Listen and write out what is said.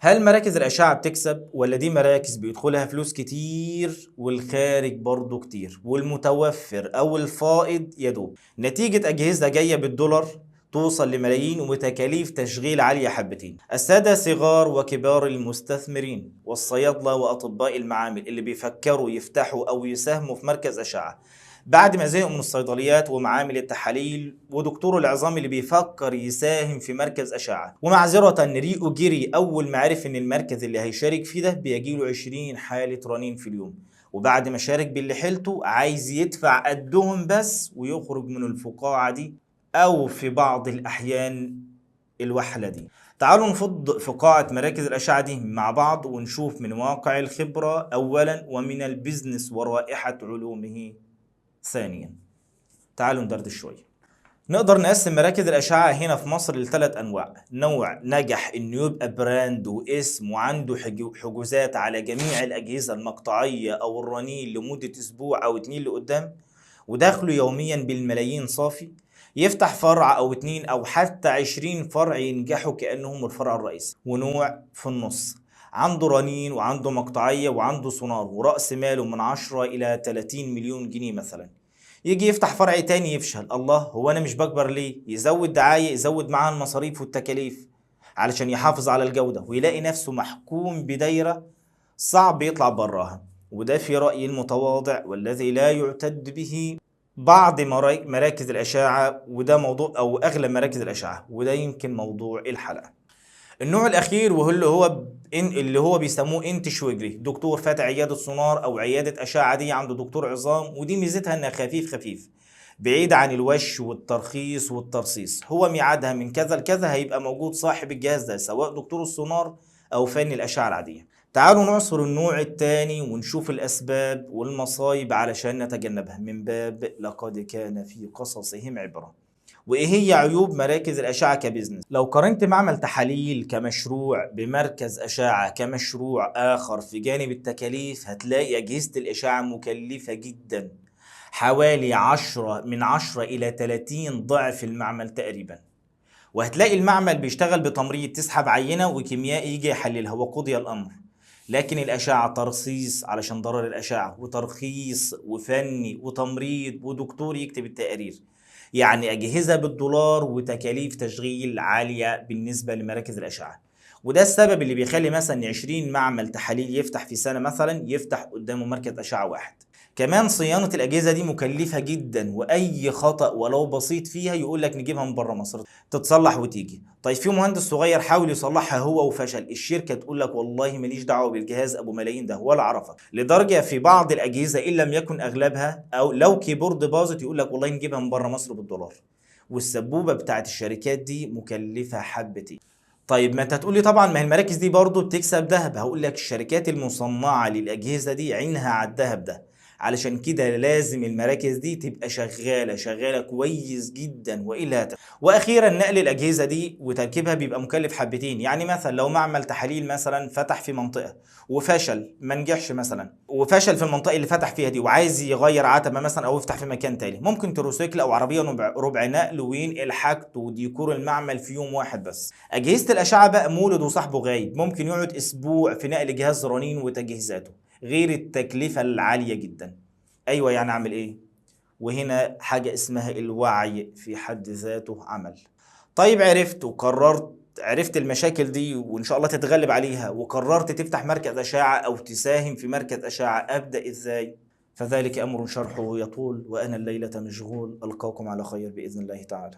هل مراكز الأشعة بتكسب ولا دي مراكز بيدخلها فلوس كتير والخارج برضه كتير والمتوفر أو الفائض يدوب نتيجة أجهزة جاية بالدولار توصل لملايين وتكاليف تشغيل عالية حبتين. السادة صغار وكبار المستثمرين والصيادلة وأطباء المعامل اللي بيفكروا يفتحوا أو يساهموا في مركز أشعة بعد ما زهقوا من الصيدليات ومعامل التحاليل، ودكتور العظام اللي بيفكر يساهم في مركز أشعة ومعذرة ريقه جري أول ما عرف إن المركز اللي هيشارك فيه ده بيجيله 20 حالة رنين في اليوم، وبعد ما شارك باللي حيلته عايز يدفع قدهم بس ويخرج من الفقاعة دي أو في بعض الأحيان الوحلة دي. تعالوا نفض فقاعة مراكز الأشعة دي مع بعض ونشوف من واقع الخبرة أولا ومن البزنس ورائحة علومه ثانيا. تعالوا ندردش شوية. نقدر نقسم مراكز الأشعة هنا في مصر لثلاث أنواع. نوع نجح إنه يبقى براند واسم وعنده حجوزات على جميع الأجهزة المقطعية أو الرنين لمدة أسبوع أو 2 لقدام ودخله يوميا بالملايين صافي، يفتح فرع أو 2 أو حتى 20 فرع ينجحوا كأنهم الفرع الرئيسي. ونوع في النص عنده رنين وعنده مقطعية وعنده سونار ورأس ماله من 10 إلى 30 مليون جنيه مثلا، يجي يفتح فرع تاني يفشل. الله، هو انا مش بكبر ليه؟ يزود دعاية، يزود معاه المصاريف والتكاليف علشان يحافظ على الجودة، ويلاقي نفسه محكوم بدايرة صعب يطلع براها. وده في رأيي المتواضع والذي لا يعتد به بعض مراكز الأشعة، وده موضوع أو أغلب مراكز الأشعة، وده يمكن موضوع الحلقة. النوع الاخير وهو اللي هو بيسموه انتش وجري، دكتور فاتح عياده سونار او عياده اشعه عاديه عنده دكتور عظام، ودي ميزتها انها خفيف خفيف بعيد عن الوش والترخيص والترصيص. هو ميعادها من كذا لكذا هيبقى موجود صاحب الجهاز ده سواء دكتور السونار او فني الاشعه العاديه. تعالوا نعصر النوع الثاني ونشوف الاسباب والمصايب علشان نتجنبها من باب لقد كان في قصصهم عبره. وايه هي عيوب مراكز الاشعه كبزنس؟ لو قارنت معمل تحاليل كمشروع بمركز اشعه كمشروع اخر في جانب التكاليف هتلاقي اجهزه الاشعه مكلفه جدا، حوالي 10 إلى 30 ضعف المعمل تقريبا. وهتلاقي المعمل بيشتغل بتمريض تسحب عينه وكيميائي يجي يحللها وقضي الامر. لكن الاشعه ترخيص علشان ضرر الاشعه، وترخيص وفني وتمريض ودكتور يكتب التقارير، يعني أجهزة بالدولار وتكاليف تشغيل عالية بالنسبة لمراكز الأشعة. وده السبب اللي بيخلي مثلا 20 معمل تحاليل يفتح في سنة مثلا يفتح قدامه مركز أشعة واحد. كمان صيانة الأجهزة دي مكلفة جدا، وأي خطأ ولو بسيط فيها يقول لك نجيبها من بره مصر تتصلح وتيجي. طيب في مهندس صغير حاول يصلحها هو وفشل، الشركة تقول لك والله ماليش دعوة بالجهاز أبو ملايين ده ولا أعرفك. لدرجة في بعض الأجهزة إن لم يكن أغلبها أو لو كيبورد باظت يقول لك والله نجيبها من بره مصر بالدولار. والسبوبة بتاعت الشركات دي مكلفة حبتين. طيب ما انت هتقول لي طبعا ما هي المراكز دي برضه بتكسب ذهب. هقول لك الشركات المصنعة للأجهزة دي عينها على الذهب ده، علشان كده لازم المراكز دي تبقى شغالة كويس جدا وإلا واخيرا نقل الاجهزه دي وتركيبها بيبقى مكلف حبتين. يعني مثلا لو معمل تحاليل مثلا فتح في منطقه وفشل ما نجحش مثلا وفشل في المنطقه اللي فتح فيها دي وعايز يغير عتبه مثلا او يفتح في مكان تاني، ممكن تروسيكل او عربيه ربع نقل وينقل حاجته وديكور المعمل في يوم واحد بس. اجهزه الاشعه بقى مولد وصاحبه غايب، ممكن يقعد اسبوع في نقل جهاز رنين وتجهيزاته غير التكلفه العاليه جدا. ايوه يعني اعمل ايه؟ وهنا حاجة اسمها الوعي في حد ذاته عمل. طيب عرفت وقررت، عرفت المشاكل دي وإن شاء الله تتغلب عليها، وقررت تفتح مركز أشعة أو تساهم في مركز أشعة، أبدأ إزاي؟ فذلك أمر شرحه يطول وأنا الليلة مشغول. ألقاكم على خير بإذن الله تعالى.